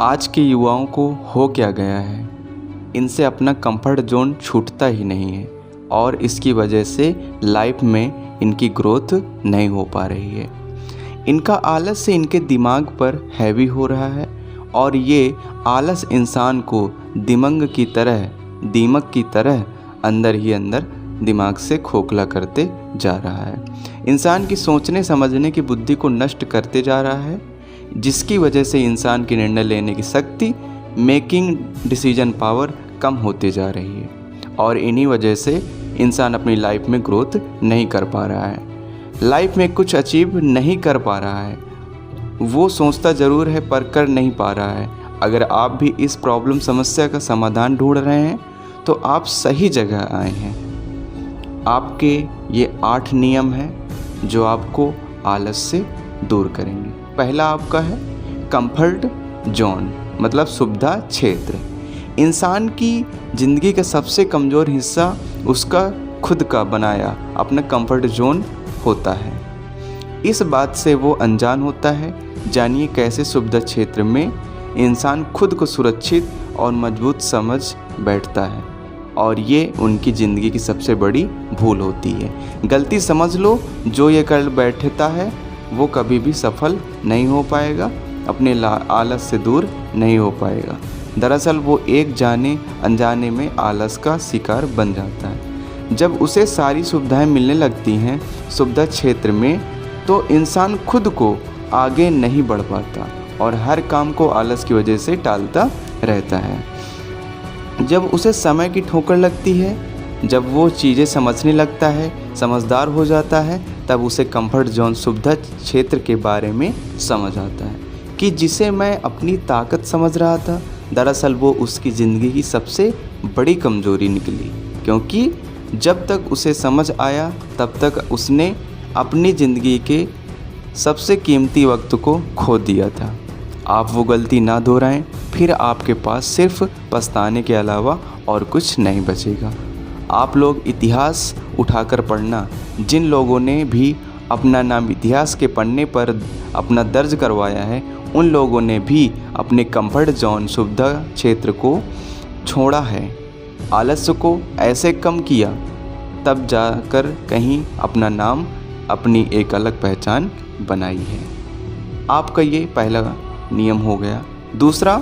आज के युवाओं को हो क्या गया है, इनसे अपना कंफर्ट जोन छूटता ही नहीं है और इसकी वजह से लाइफ में इनकी ग्रोथ नहीं हो पा रही है। इनका आलस से इनके दिमाग पर हैवी हो रहा है और ये आलस इंसान को दीमक की तरह अंदर ही अंदर दिमाग से खोखला करते जा रहा है। इंसान की सोचने समझने की बुद्धि को नष्ट करते जा रहा है, जिसकी वजह से इंसान की निर्णय लेने की शक्ति, मेकिंग डिसीजन पावर कम होते जा रही है और इन्हीं वजह से इंसान अपनी लाइफ में ग्रोथ नहीं कर पा रहा है, लाइफ में कुछ अचीव नहीं कर पा रहा है। वो सोचता ज़रूर है पर कर नहीं पा रहा है। अगर आप भी इस प्रॉब्लम समस्या का समाधान ढूंढ रहे हैं तो आप सही जगह आए हैं। आपके ये 8 नियम हैं जो आपको आलस से दूर करेंगे। पहला आपका है कंफर्ट जोन, मतलब सुविधा क्षेत्र। इंसान की ज़िंदगी का सबसे कमज़ोर हिस्सा उसका खुद का बनाया अपना कंफर्ट जोन होता है। इस बात से वो अनजान होता है। जानिए कैसे सुविधा क्षेत्र में इंसान खुद को सुरक्षित और मजबूत समझ बैठता है और ये उनकी ज़िंदगी की सबसे बड़ी भूल होती है। गलती समझ लो, जो ये कर बैठता है वो कभी भी सफल नहीं हो पाएगा, अपने आलस से दूर नहीं हो पाएगा। दरअसल वो एक जाने अनजाने में आलस का शिकार बन जाता है। जब उसे सारी सुविधाएं मिलने लगती हैं सुविधा क्षेत्र में, तो इंसान खुद को आगे नहीं बढ़ पाता और हर काम को आलस की वजह से टालता रहता है। जब उसे समय की ठोकर लगती है, जब वो चीज़ें समझने लगता है, समझदार हो जाता है, तब उसे कंफर्ट जोन सुविधा क्षेत्र के बारे में समझ आता है कि जिसे मैं अपनी ताकत समझ रहा था, दरअसल वो उसकी ज़िंदगी की सबसे बड़ी कमज़ोरी निकली। क्योंकि जब तक उसे समझ आया तब तक उसने अपनी ज़िंदगी के सबसे कीमती वक्त को खो दिया था। आप वो गलती ना दोहराएं, फिर आपके पास सिर्फ पछताने के अलावा और कुछ नहीं बचेगा। आप लोग इतिहास उठाकर पढ़ना, जिन लोगों ने भी अपना नाम इतिहास के पन्ने पर अपना दर्ज करवाया है, उन लोगों ने भी अपने कंफर्ट जोन सुविधा क्षेत्र को छोड़ा है, आलस्य को ऐसे कम किया, तब जाकर कहीं अपना नाम, अपनी एक अलग पहचान बनाई है। आपका ये पहला नियम हो गया। दूसरा,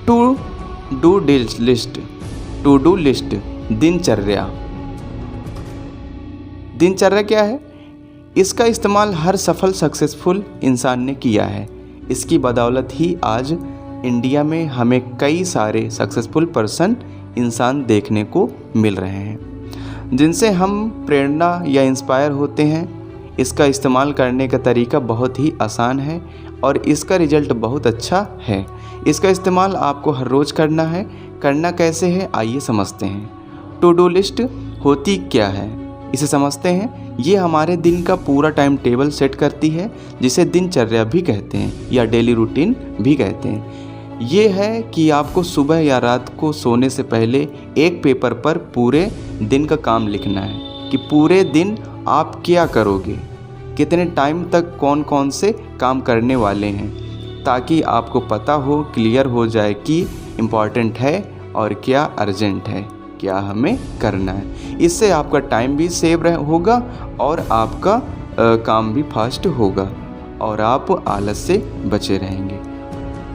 टू डू लिस्ट, दिनचर्या। दिनचर्या क्या है? इसका इस्तेमाल हर सफल सक्सेसफुल इंसान ने किया है। इसकी बदौलत ही आज इंडिया में हमें कई सारे सक्सेसफुल पर्सन इंसान देखने को मिल रहे हैं, जिनसे हम प्रेरणा या इंस्पायर होते हैं। इसका इस्तेमाल करने का तरीका बहुत ही आसान है और इसका रिजल्ट बहुत अच्छा है। इसका इस्तेमाल आपको हर रोज़ करना है। करना कैसे है, आइए समझते हैं। टू डू लिस्ट होती क्या है, इसे समझते हैं। ये हमारे दिन का पूरा टाइम टेबल सेट करती है, जिसे दिनचर्या भी कहते हैं या डेली रूटीन भी कहते हैं। ये है कि आपको सुबह या रात को सोने से पहले एक पेपर पर पूरे दिन का काम लिखना है कि पूरे दिन आप क्या करोगे, कितने टाइम तक कौन कौन से काम करने वाले हैं, ताकि आपको पता हो, क्लियर हो जाए कि इम्पॉर्टेंट है और क्या अर्जेंट है, क्या हमें करना है। इससे आपका टाइम भी सेव होगा और आपका काम भी फास्ट होगा और आप आलस से बचे रहेंगे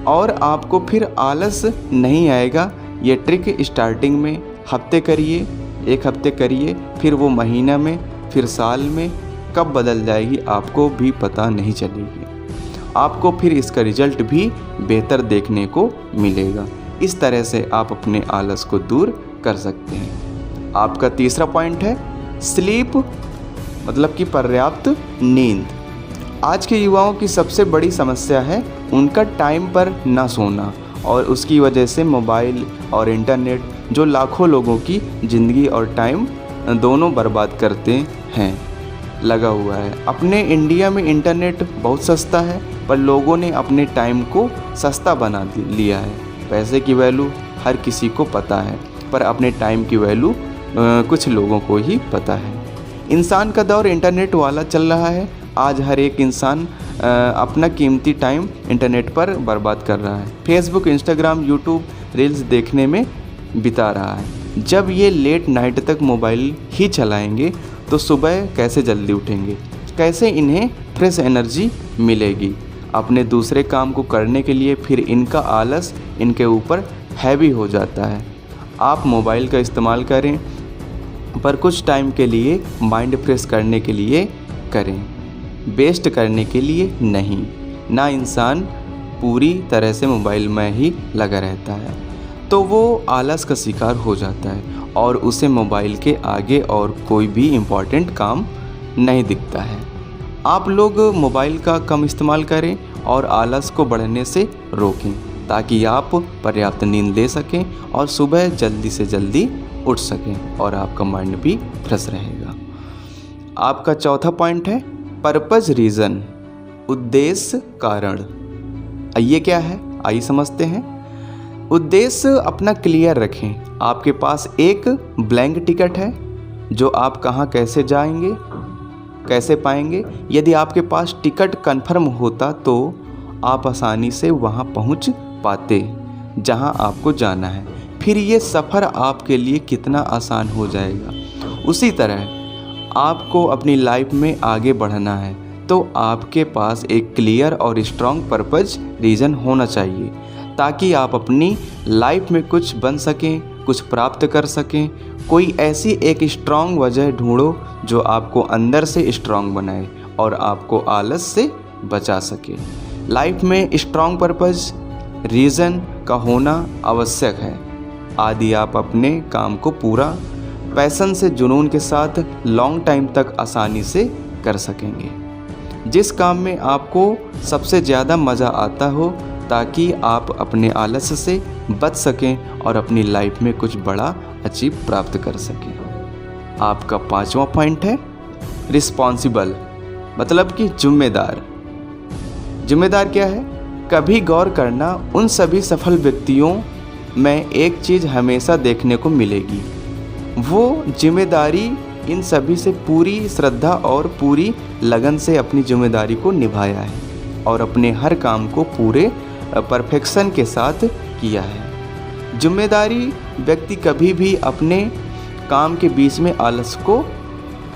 और आपको फिर आलस नहीं आएगा। ये ट्रिक स्टार्टिंग में हफ्ते करिए, 1 हफ्ते करिए, फिर वो महीना में, फिर साल में, कब बदल जाएगी आपको भी पता नहीं चलेगी। आपको फिर इसका रिजल्ट भी बेहतर देखने को मिलेगा। इस तरह से आप अपने आलस को दूर कर सकते हैं। आपका तीसरा पॉइंट है स्लीप, मतलब कि पर्याप्त नींद। आज के युवाओं की सबसे बड़ी समस्या है उनका टाइम पर ना सोना और उसकी वजह से मोबाइल और इंटरनेट, जो लाखों लोगों की ज़िंदगी और टाइम दोनों बर्बाद करते हैं, लगा हुआ है। अपने इंडिया में इंटरनेट बहुत सस्ता है, पर लोगों ने अपने टाइम को सस्ता बना लिया है। पैसे की वैल्यू हर किसी को पता है, पर अपने टाइम की वैल्यू कुछ लोगों को ही पता है। इंसान का दौर इंटरनेट वाला चल रहा है। आज हर एक इंसान अपना कीमती टाइम इंटरनेट पर बर्बाद कर रहा है, फेसबुक, इंस्टाग्राम, यूट्यूब रील्स देखने में बिता रहा है। जब ये लेट नाइट तक मोबाइल ही चलाएंगे तो सुबह कैसे जल्दी उठेंगे, कैसे इन्हें फ्रेश एनर्जी मिलेगी अपने दूसरे काम को करने के लिए। फिर इनका आलस इनके ऊपर हैवी हो जाता है। आप मोबाइल का इस्तेमाल करें पर कुछ टाइम के लिए, माइंड फ्रेश करने के लिए करें, वेस्ट करने के लिए नहीं। ना इंसान पूरी तरह से मोबाइल में ही लगा रहता है तो वो आलस का शिकार हो जाता है और उसे मोबाइल के आगे और कोई भी इम्पॉर्टेंट काम नहीं दिखता है। आप लोग मोबाइल का कम इस्तेमाल करें और आलस को बढ़ने से रोकें ताकि आप पर्याप्त नींद ले सकें और सुबह जल्दी से जल्दी उठ सकें और आपका माइंड भी फ्रेश रहेगा। आपका चौथा पॉइंट है पर्पस रीज़न, उद्देश्य कारण। ये क्या है आइए समझते हैं। उद्देश्य अपना क्लियर रखें। आपके पास एक ब्लैंक टिकट है जो आप कहाँ कैसे जाएंगे, कैसे पाएंगे। यदि आपके पास टिकट कंफर्म होता तो आप आसानी से वहाँ पहुँच पाते जहाँ आपको जाना है। फिर ये सफ़र आपके लिए कितना आसान हो जाएगा। उसी तरह आपको अपनी लाइफ में आगे बढ़ना है तो आपके पास एक क्लियर और स्ट्रॉन्ग पर्पस रीज़न होना चाहिए ताकि आप अपनी लाइफ में कुछ बन सकें, कुछ प्राप्त कर सकें। कोई ऐसी एक स्ट्रॉन्ग वजह ढूंढो जो आपको अंदर से स्ट्रॉन्ग बनाए और आपको आलस से बचा सके। लाइफ में स्ट्रॉन्ग पर्पस रीज़न का होना आवश्यक है। आदि आप अपने काम को पूरा पैशन से, जुनून के साथ लॉन्ग टाइम तक आसानी से कर सकेंगे। जिस काम में आपको सबसे ज़्यादा मज़ा आता हो ताकि आप अपने आलस से बच सकें और अपनी लाइफ में कुछ बड़ा अचीव प्राप्त कर सकें। आपका पांचवा पॉइंट है रिस्पॉन्सिबल, मतलब कि जिम्मेदार। जिम्मेदार क्या है? कभी गौर करना, उन सभी सफल व्यक्तियों में एक चीज़ हमेशा देखने को मिलेगी, वो जिम्मेदारी। इन सभी से पूरी श्रद्धा और पूरी लगन से अपनी जिम्मेदारी को निभाया है और अपने हर काम को पूरे परफेक्शन के साथ किया है। जिम्मेदारी व्यक्ति कभी भी अपने काम के बीच में आलस को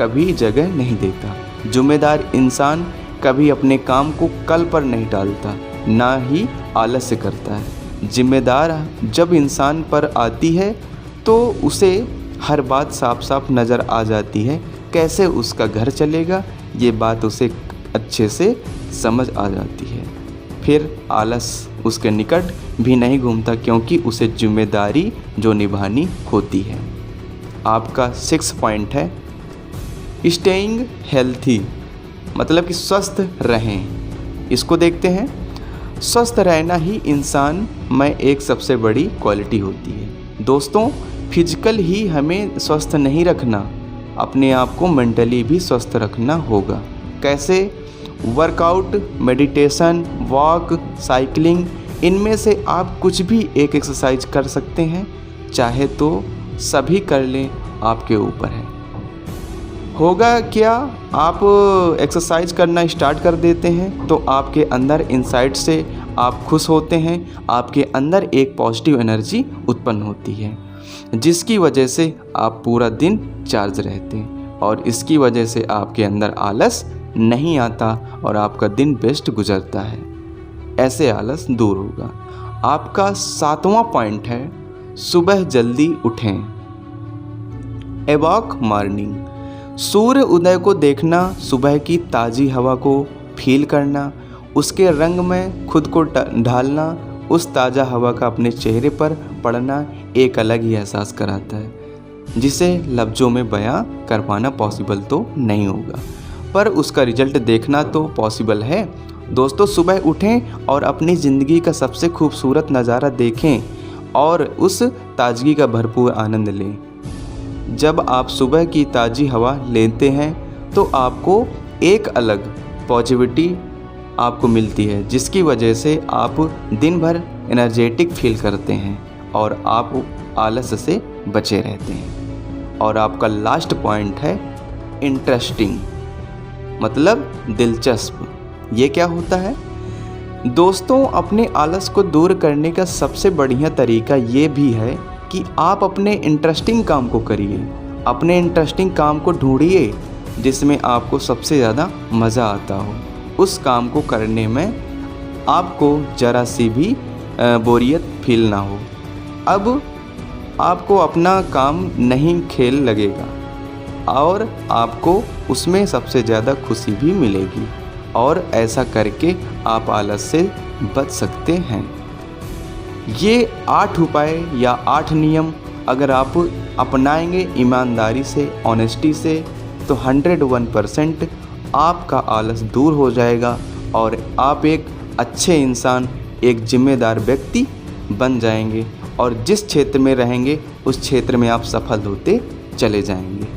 कभी जगह नहीं देता। जिम्मेदार इंसान कभी अपने काम को कल पर नहीं टालता, ना ही आलस्य करता है। जिम्मेदार जब इंसान पर आती है तो उसे हर बात साफ साफ नज़र आ जाती है। कैसे उसका घर चलेगा ये बात उसे अच्छे से समझ आ जाती है। फिर आलस उसके निकट भी नहीं घूमता क्योंकि उसे जिम्मेदारी जो निभानी होती है। आपका 6 पॉइंट है स्टेइंग हेल्थी, मतलब कि स्वस्थ रहें। इसको देखते हैं। स्वस्थ रहना ही इंसान में एक सबसे बड़ी क्वालिटी होती है। दोस्तों, फिजिकल ही हमें स्वस्थ नहीं रखना, अपने आप को मेंटली भी स्वस्थ रखना होगा। कैसे? वर्कआउट, मेडिटेशन, वॉक, साइकिलिंग, इनमें से आप कुछ भी एक एक्सरसाइज कर सकते हैं। चाहे तो सभी कर लें, आपके ऊपर है। होगा क्या, आप एक्सरसाइज करना स्टार्ट कर देते हैं तो आपके अंदर इनसाइड से आप खुश होते हैं, आपके अंदर एक पॉजिटिव एनर्जी उत्पन्न होती है जिसकी वजह से आप पूरा दिन चार्ज रहते हैं और इसकी वजह से आपके अंदर आलस नहीं आता और आपका दिन बेस्ट गुजरता है। ऐसे आलस दूर होगा। आपका 7वां पॉइंट है सुबह जल्दी उठें। एवॉक मॉर्निंग, सूर्य उदय को देखना, सुबह की ताज़ी हवा को फील करना, उसके रंग में खुद को ढालना, उस ताज़ा हवा का अपने चेहरे पर पड़ना एक अलग ही एहसास कराता है जिसे लफ्ज़ों में बयां कर पाना पॉसिबल तो नहीं होगा, पर उसका रिजल्ट देखना तो पॉसिबल है। दोस्तों, सुबह उठें और अपनी ज़िंदगी का सबसे खूबसूरत नज़ारा देखें और उस ताजगी का भरपूर आनंद लें। जब आप सुबह की ताज़ी हवा लेते हैं तो आपको एक अलग पॉजिटिविटी आपको मिलती है जिसकी वजह से आप दिन भर एनर्जेटिक फील करते हैं और आप आलस से बचे रहते हैं। और आपका लास्ट पॉइंट है इंटरेस्टिंग, मतलब दिलचस्प। ये क्या होता है? दोस्तों, अपने आलस को दूर करने का सबसे बढ़िया तरीका ये भी है कि आप अपने इंटरेस्टिंग काम को करिए। अपने इंटरेस्टिंग काम को ढूंढिए जिसमें आपको सबसे ज़्यादा मज़ा आता हो। उस काम को करने में आपको ज़रा सी भी बोरियत फील ना हो। अब आपको अपना काम नहीं खेल लगेगा और आपको उसमें सबसे ज़्यादा खुशी भी मिलेगी, और ऐसा करके आप आलस से बच सकते हैं। ये 8 उपाय या 8 नियम अगर आप अपनाएंगे ईमानदारी से, ऑनेस्टी से, तो 101% आपका आलस दूर हो जाएगा और आप एक अच्छे इंसान, एक जिम्मेदार व्यक्ति बन जाएंगे और जिस क्षेत्र में रहेंगे उस क्षेत्र में आप सफल होते चले जाएंगे।